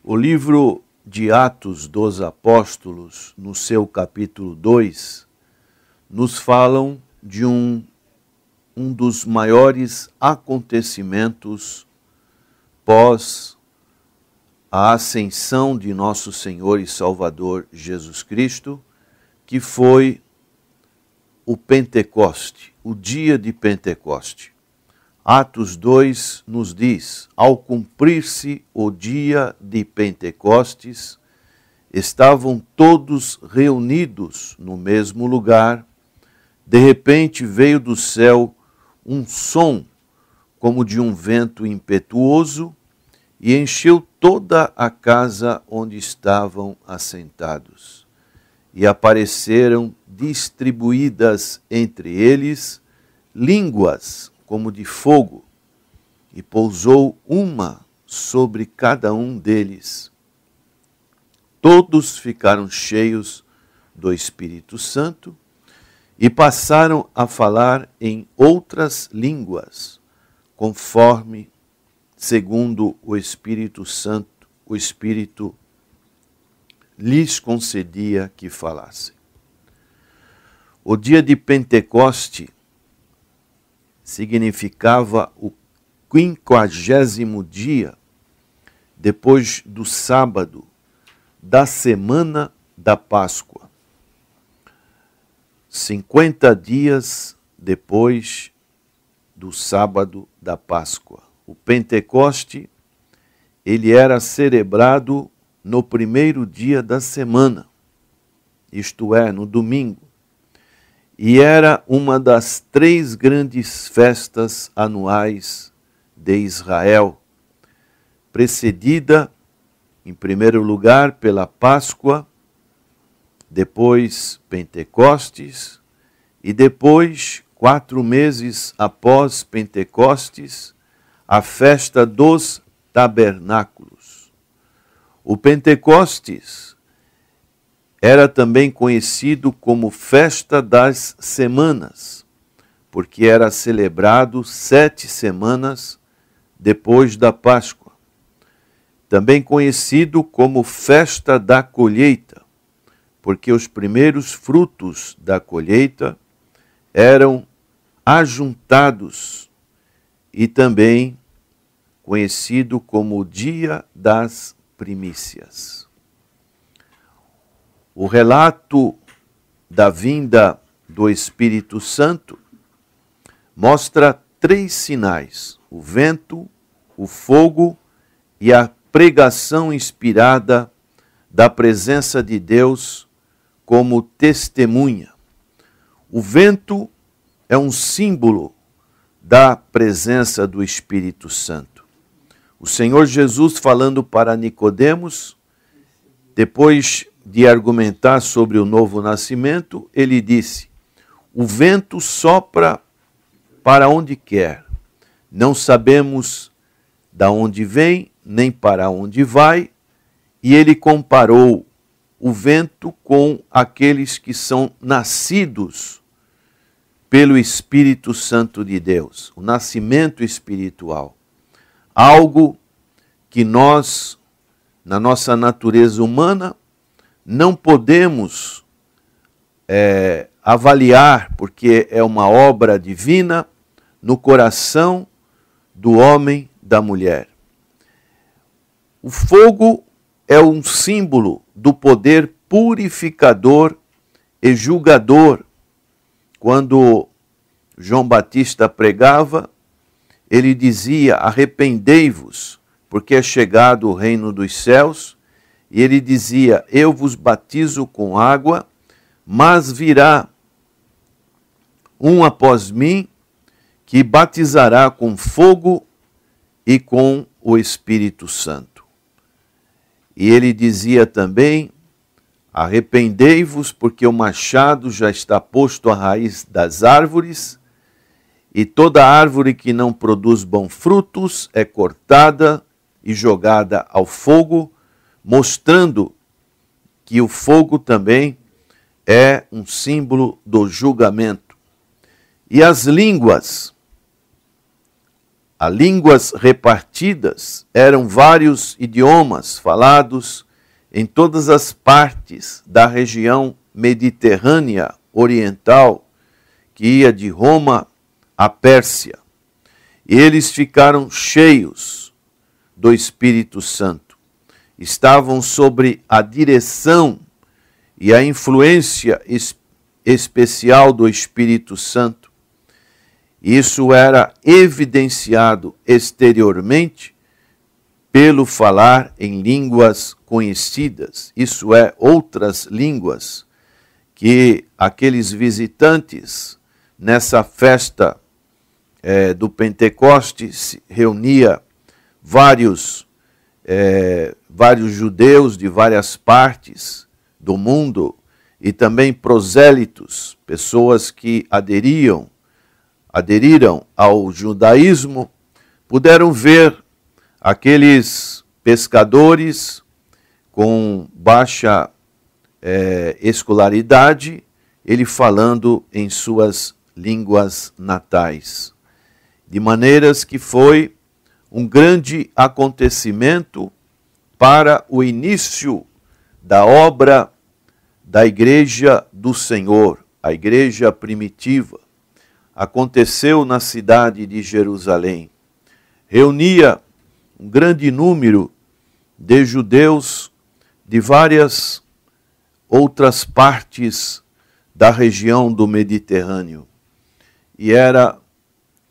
O livro de Atos dos Apóstolos, no seu capítulo 2, nos falam de um dos maiores acontecimentos pós a ascensão de nosso Senhor e Salvador Jesus Cristo, que foi o Pentecoste, o dia de Pentecoste. Atos 2 nos diz: ao cumprir-se o dia de Pentecostes, estavam todos reunidos no mesmo lugar. De repente veio do céu um som como de um vento impetuoso e encheu toda a casa onde estavam assentados. E apareceram distribuídas entre eles línguas como de fogo, e pousou uma sobre cada um deles. Todos ficaram cheios do Espírito Santo e passaram a falar em outras línguas, conforme, segundo o Espírito Santo, o Espírito lhes concedia que falassem. O dia de Pentecoste significava o 50º dia depois do sábado da semana da Páscoa. 50 dias depois do sábado da Páscoa. O Pentecoste, ele era celebrado no primeiro dia da semana, isto é, no domingo. E era uma das 3 grandes festas anuais de Israel, precedida, em primeiro lugar, pela Páscoa, depois Pentecostes, e depois, 4 meses após Pentecostes, a festa dos tabernáculos. O Pentecostes era também conhecido como Festa das Semanas, porque era celebrado 7 semanas depois da Páscoa. Também conhecido como Festa da Colheita, porque os primeiros frutos da colheita eram ajuntados, e também conhecido como o Dia das Primícias. O relato da vinda do Espírito Santo mostra 3 sinais: o vento, o fogo e a pregação inspirada da presença de Deus como testemunha. O vento é um símbolo da presença do Espírito Santo. O Senhor Jesus, falando para Nicodemos, depois de argumentar sobre o novo nascimento, ele disse: o vento sopra para onde quer. Não sabemos de onde vem, nem para onde vai. E ele comparou o vento com aqueles que são nascidos pelo Espírito Santo de Deus, o nascimento espiritual. Algo que nós, na nossa natureza humana, não podemos avaliar, porque é uma obra divina no coração do homem, da mulher. O fogo é um símbolo do poder purificador e julgador. Quando João Batista pregava, ele dizia: arrependei-vos, porque é chegado o reino dos céus. E ele dizia: eu vos batizo com água, mas virá um após mim que batizará com fogo e com o Espírito Santo. E ele dizia também: arrependei-vos, porque o machado já está posto à raiz das árvores, e toda árvore que não produz bons frutos é cortada e jogada ao fogo, mostrando que o fogo também é um símbolo do julgamento. E as línguas as línguas repartidas eram vários idiomas falados em todas as partes da região mediterrânea oriental, que ia de Roma à Pérsia. E eles ficaram cheios do Espírito Santo. Estavam sob a direção e a influência especial do Espírito Santo. Isso era evidenciado exteriormente pelo falar em línguas conhecidas, isso é, outras línguas, que aqueles visitantes nessa festa do Pentecostes se reunia vários judeus de várias partes do mundo e também prosélitos, pessoas que aderiram ao judaísmo, puderam ver aqueles pescadores com baixa escolaridade, ele falando em suas línguas natais. De maneiras que foi um grande acontecimento para o início da obra da Igreja do Senhor, a igreja primitiva. Aconteceu na cidade de Jerusalém. Reunia um grande número de judeus de várias outras partes da região do Mediterrâneo. E era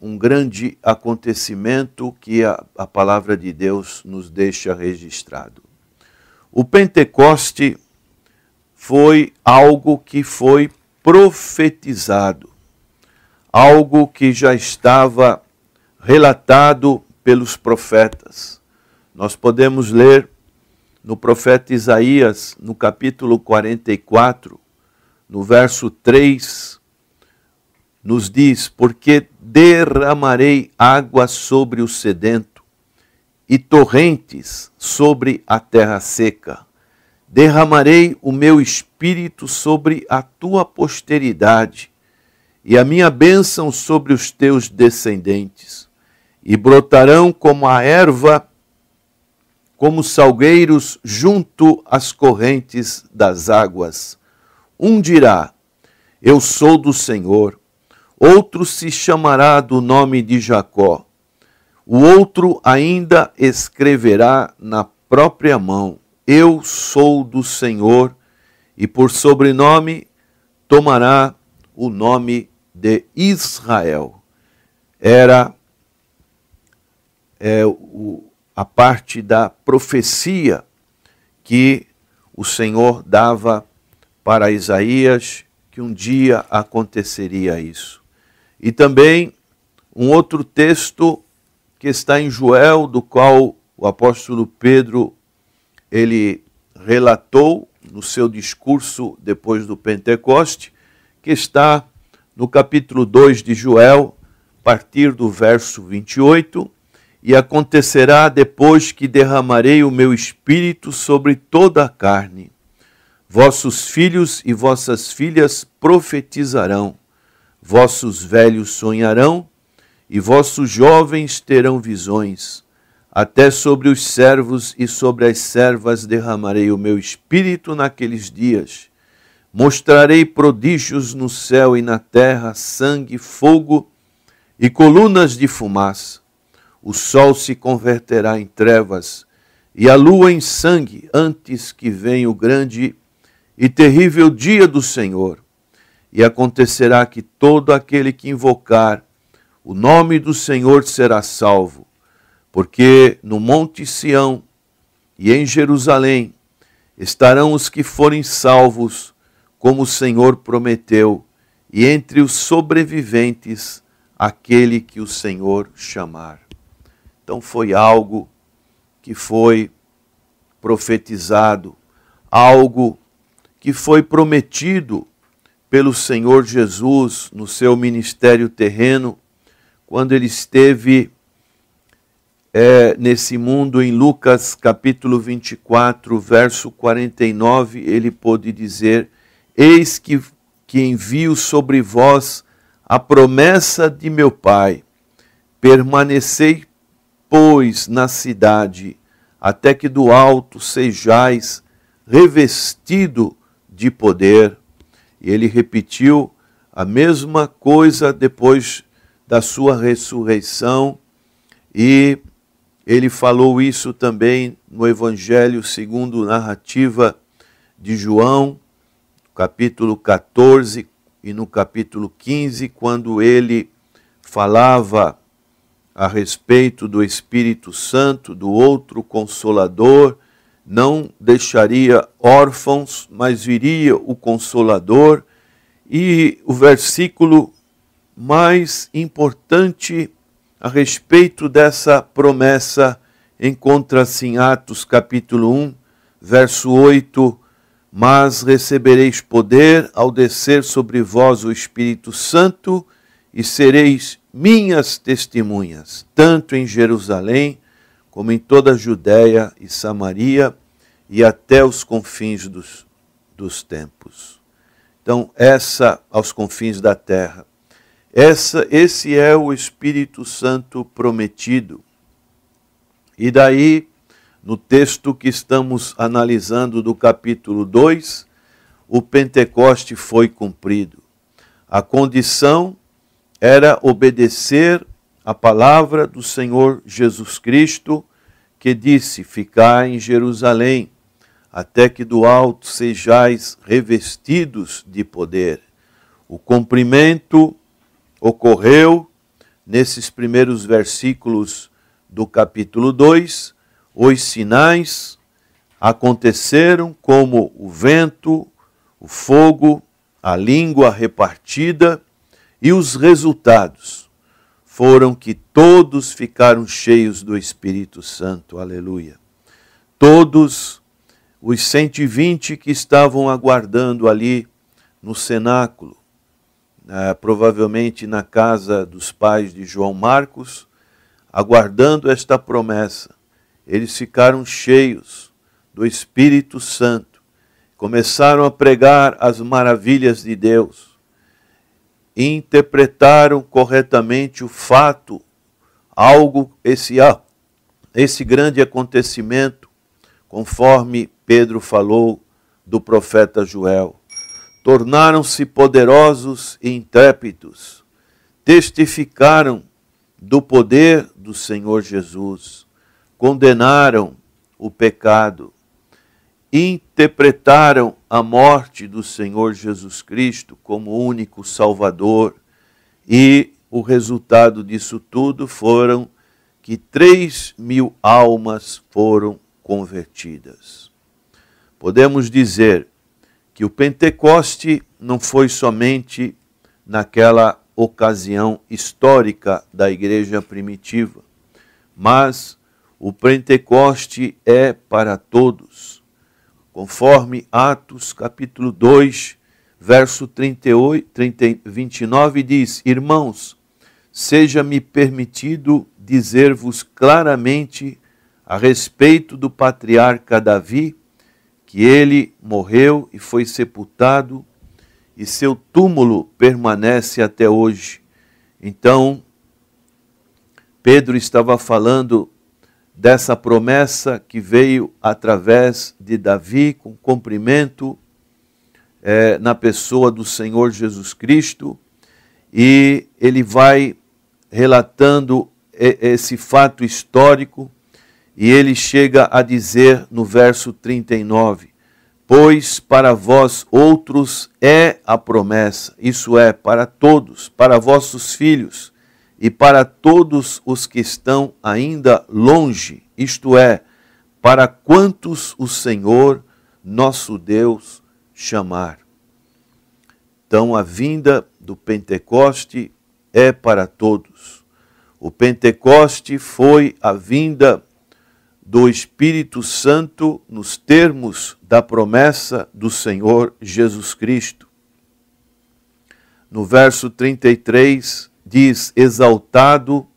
um grande acontecimento que a palavra de Deus nos deixa registrado. O Pentecoste foi algo que foi profetizado, algo que já estava relatado pelos profetas. Nós podemos ler no profeta Isaías, no capítulo 44, no verso 3, nos diz: porque derramarei água sobre o sedento e torrentes sobre a terra seca. Derramarei o meu espírito sobre a tua posteridade e a minha bênção sobre os teus descendentes. E brotarão como a erva, como salgueiros junto às correntes das águas. Um dirá: eu sou do Senhor. Outro se chamará do nome de Jacó. O outro ainda escreverá na própria mão: eu sou do Senhor, e por sobrenome tomará o nome de Israel. Era a parte da profecia que o Senhor dava para Isaías, que um dia aconteceria isso. E também um outro texto que está em Joel, do qual o apóstolo Pedro ele relatou no seu discurso depois do Pentecoste, que está no capítulo 2 de Joel, a partir do verso 28, e acontecerá depois que derramarei o meu espírito sobre toda a carne. Vossos filhos e vossas filhas profetizarão, vossos velhos sonharão, e vossos jovens terão visões. Até sobre os servos e sobre as servas derramarei o meu espírito naqueles dias. Mostrarei prodígios no céu e na terra, sangue, fogo e colunas de fumaça. O sol se converterá em trevas e a lua em sangue, antes que venha o grande e terrível dia do Senhor. E acontecerá que todo aquele que invocar o nome do Senhor será salvo, porque no monte Sião e em Jerusalém estarão os que forem salvos, como o Senhor prometeu, e entre os sobreviventes aquele que o Senhor chamar. Então foi algo que foi profetizado, algo que foi prometido pelo Senhor Jesus no seu ministério terreno, quando ele esteve nesse mundo. Em Lucas capítulo 24, verso 49, ele pôde dizer: eis que envio sobre vós a promessa de meu Pai. Permanecei, pois, na cidade, até que do alto sejais revestido de poder. E ele repetiu a mesma coisa depois da sua ressurreição, e ele falou isso também no Evangelho segundo narrativa de João, capítulo 14 e no capítulo 15, quando ele falava a respeito do Espírito Santo, do outro Consolador, não deixaria órfãos, mas viria o Consolador. E o versículo mais importante a respeito dessa promessa encontra-se em Atos capítulo 1, verso 8, mas recebereis poder ao descer sobre vós o Espírito Santo e sereis minhas testemunhas, tanto em Jerusalém como em toda a Judéia e Samaria e até os confins dos tempos. Então, aos confins da terra. Esse é o Espírito Santo prometido. E daí, no texto que estamos analisando do capítulo 2, o Pentecoste foi cumprido. A condição era obedecer a palavra do Senhor Jesus Cristo, que disse: ficai em Jerusalém, até que do alto sejais revestidos de poder. O cumprimento ocorreu nesses primeiros versículos do capítulo 2, os sinais aconteceram como o vento, o fogo, a língua repartida, e os resultados foram que todos ficaram cheios do Espírito Santo. Aleluia. Todos os 120 que estavam aguardando ali no cenáculo, provavelmente na casa dos pais de João Marcos, aguardando esta promessa, eles ficaram cheios do Espírito Santo, começaram a pregar as maravilhas de Deus, interpretaram corretamente o fato, esse grande acontecimento, conforme Pedro falou do profeta Joel. Tornaram-se poderosos e intrépidos, testificaram do poder do Senhor Jesus, condenaram o pecado, interpretaram a morte do Senhor Jesus Cristo como único Salvador, e o resultado disso tudo foram que 3.000 almas foram convertidas. Podemos dizer que o Pentecoste não foi somente naquela ocasião histórica da igreja primitiva, mas o Pentecoste é para todos. Conforme Atos capítulo 2, verso 29 diz: irmãos, seja-me permitido dizer-vos claramente a respeito do patriarca Davi, que ele morreu e foi sepultado, e seu túmulo permanece até hoje. Então, Pedro estava falando dessa promessa que veio através de Davi, com cumprimento na pessoa do Senhor Jesus Cristo, e ele vai relatando esse fato histórico, e ele chega a dizer no verso 39, pois para vós outros é a promessa, isso é, para todos, para vossos filhos, e para todos os que estão ainda longe, isto é, para quantos o Senhor, nosso Deus, chamar. Então, a vinda do Pentecoste é para todos. O Pentecoste foi a vinda do Espírito Santo nos termos da promessa do Senhor Jesus Cristo. No verso 33, diz: exaltado,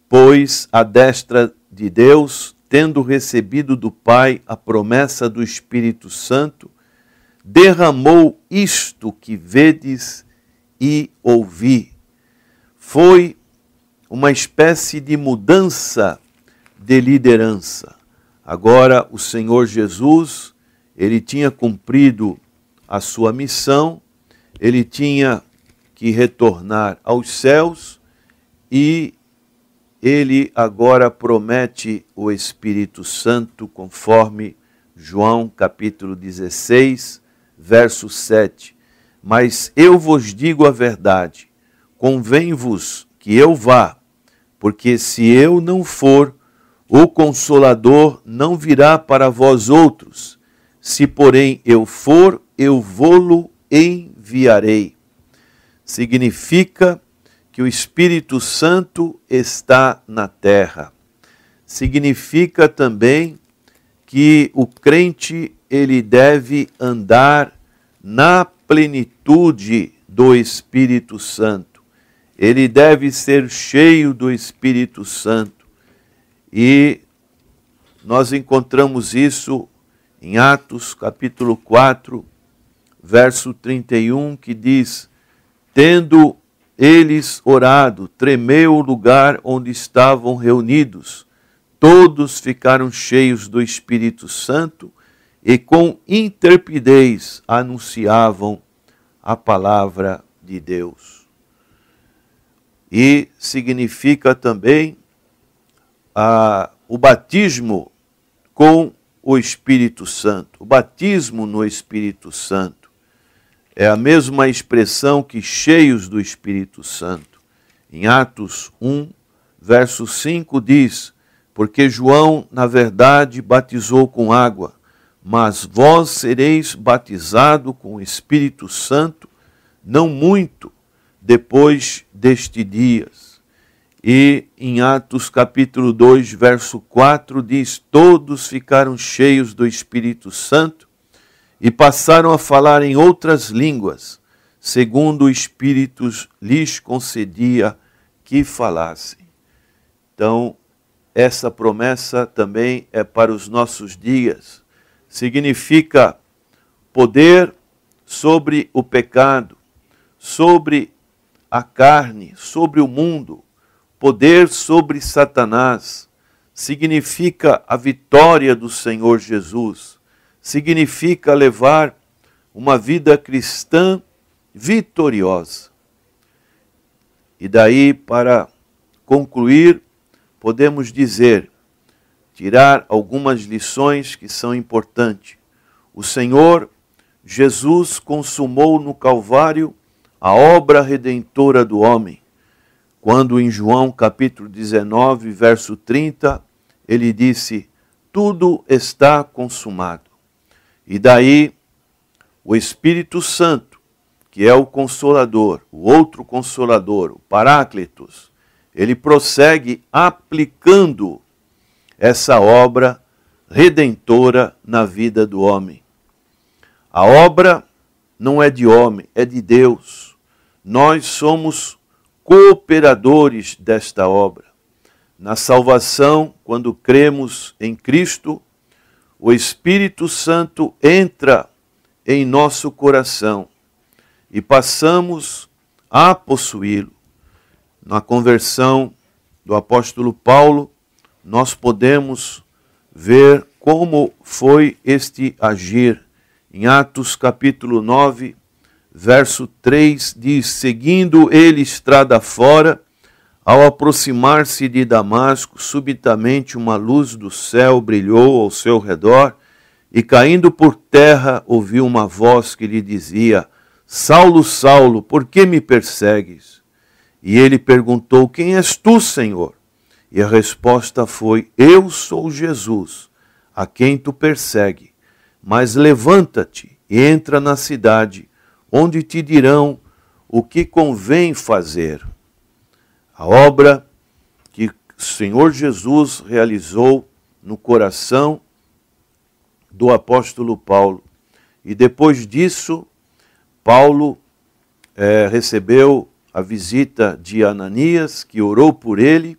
pois, à destra de Deus, tendo recebido do Pai a promessa do Espírito Santo, derramou isto que vedes e ouvi. Foi uma espécie de mudança de liderança. Agora o Senhor Jesus, ele tinha cumprido a sua missão, ele tinha que retornar aos céus e ele agora promete o Espírito Santo, conforme João capítulo 16, verso 7. Mas eu vos digo a verdade, convém-vos que eu vá, porque se eu não for, o Consolador não virá para vós outros. Se, porém, eu for, eu vô-lo enviarei. Significa que o Espírito Santo está na terra. Significa também que o crente, ele deve andar na plenitude do Espírito Santo. Ele deve ser cheio do Espírito Santo. E nós encontramos isso em Atos capítulo 4, verso 31, que diz: tendo eles orado, tremeu o lugar onde estavam reunidos. Todos ficaram cheios do Espírito Santo e com intrepidez anunciavam a palavra de Deus. E significa também o batismo com o Espírito Santo. O batismo no Espírito Santo é a mesma expressão que cheios do Espírito Santo. Em Atos 1, verso 5 diz: porque João, na verdade, batizou com água, mas vós sereis batizado com o Espírito Santo, não muito depois destes dias. E em Atos capítulo 2, verso 4, diz: todos ficaram cheios do Espírito Santo e passaram a falar em outras línguas, segundo o Espírito lhes concedia que falassem. Então, essa promessa também é para os nossos dias. Significa poder sobre o pecado, sobre a carne, sobre o mundo, poder sobre Satanás. Significa a vitória do Senhor Jesus. Significa levar uma vida cristã vitoriosa. E daí, para concluir, podemos dizer, tirar algumas lições que são importantes. O Senhor Jesus consumou no Calvário a obra redentora do homem, quando em João capítulo 19, verso 30, ele disse: tudo está consumado. E daí o Espírito Santo, que é o Consolador, o outro Consolador, o Paráclitos, ele prossegue aplicando essa obra redentora na vida do homem. A obra não é de homem, é de Deus. Nós somos cooperadores desta obra. Na salvação, quando cremos em Cristo, o Espírito Santo entra em nosso coração e passamos a possuí-lo. Na conversão do apóstolo Paulo, nós podemos ver como foi este agir. Em Atos capítulo 9, verso 3, diz: seguindo ele estrada fora, ao aproximar-se de Damasco, subitamente uma luz do céu brilhou ao seu redor, e caindo por terra, ouviu uma voz que lhe dizia: Saulo, Saulo, por que me persegues? E ele perguntou: quem és tu, Senhor? E a resposta foi: eu sou Jesus, a quem tu persegue. Mas levanta-te e entra na cidade, onde te dirão o que convém fazer. A obra que o Senhor Jesus realizou no coração do apóstolo Paulo. E depois disso, Paulo recebeu a visita de Ananias, que orou por ele,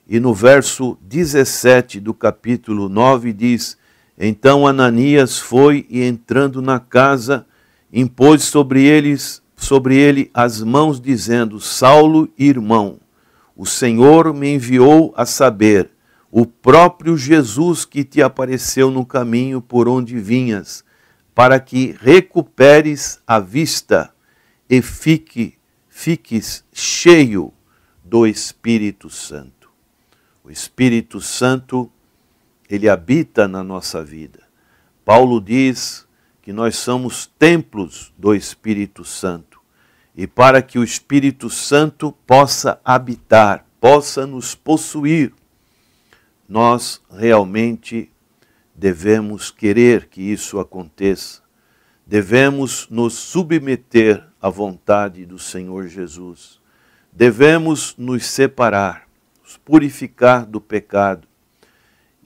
e no verso 17 do capítulo 9 diz: então Ananias foi e, entrando na casa, impôs sobre ele as mãos, dizendo: Saulo, irmão, o Senhor me enviou a saber, o próprio Jesus que te apareceu no caminho por onde vinhas, para que recuperes a vista e fiques cheio do Espírito Santo. O Espírito Santo, ele habita na nossa vida. Paulo diz que nós somos templos do Espírito Santo. E para que o Espírito Santo possa habitar, possa nos possuir, nós realmente devemos querer que isso aconteça. Devemos nos submeter à vontade do Senhor Jesus. Devemos nos separar, nos purificar do pecado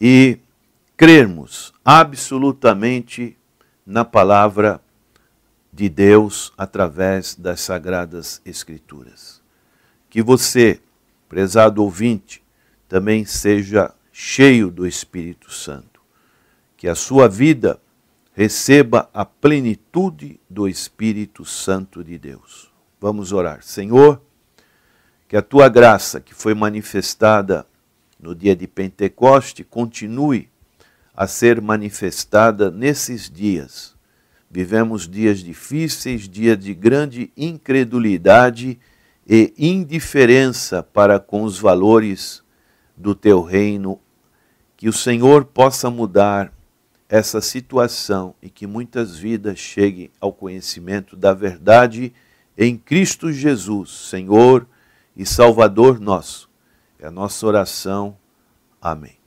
e crermos absolutamente na palavra de Deus através das Sagradas Escrituras. Que você, prezado ouvinte, também seja cheio do Espírito Santo. Que a sua vida receba a plenitude do Espírito Santo de Deus. Vamos orar. Senhor, que a tua graça que foi manifestada no dia de Pentecoste continue a ser manifestada nesses dias. Vivemos dias difíceis, dias de grande incredulidade e indiferença para com os valores do teu reino. Que o Senhor possa mudar essa situação e que muitas vidas cheguem ao conhecimento da verdade em Cristo Jesus, Senhor e Salvador nosso. É a nossa oração. Amém.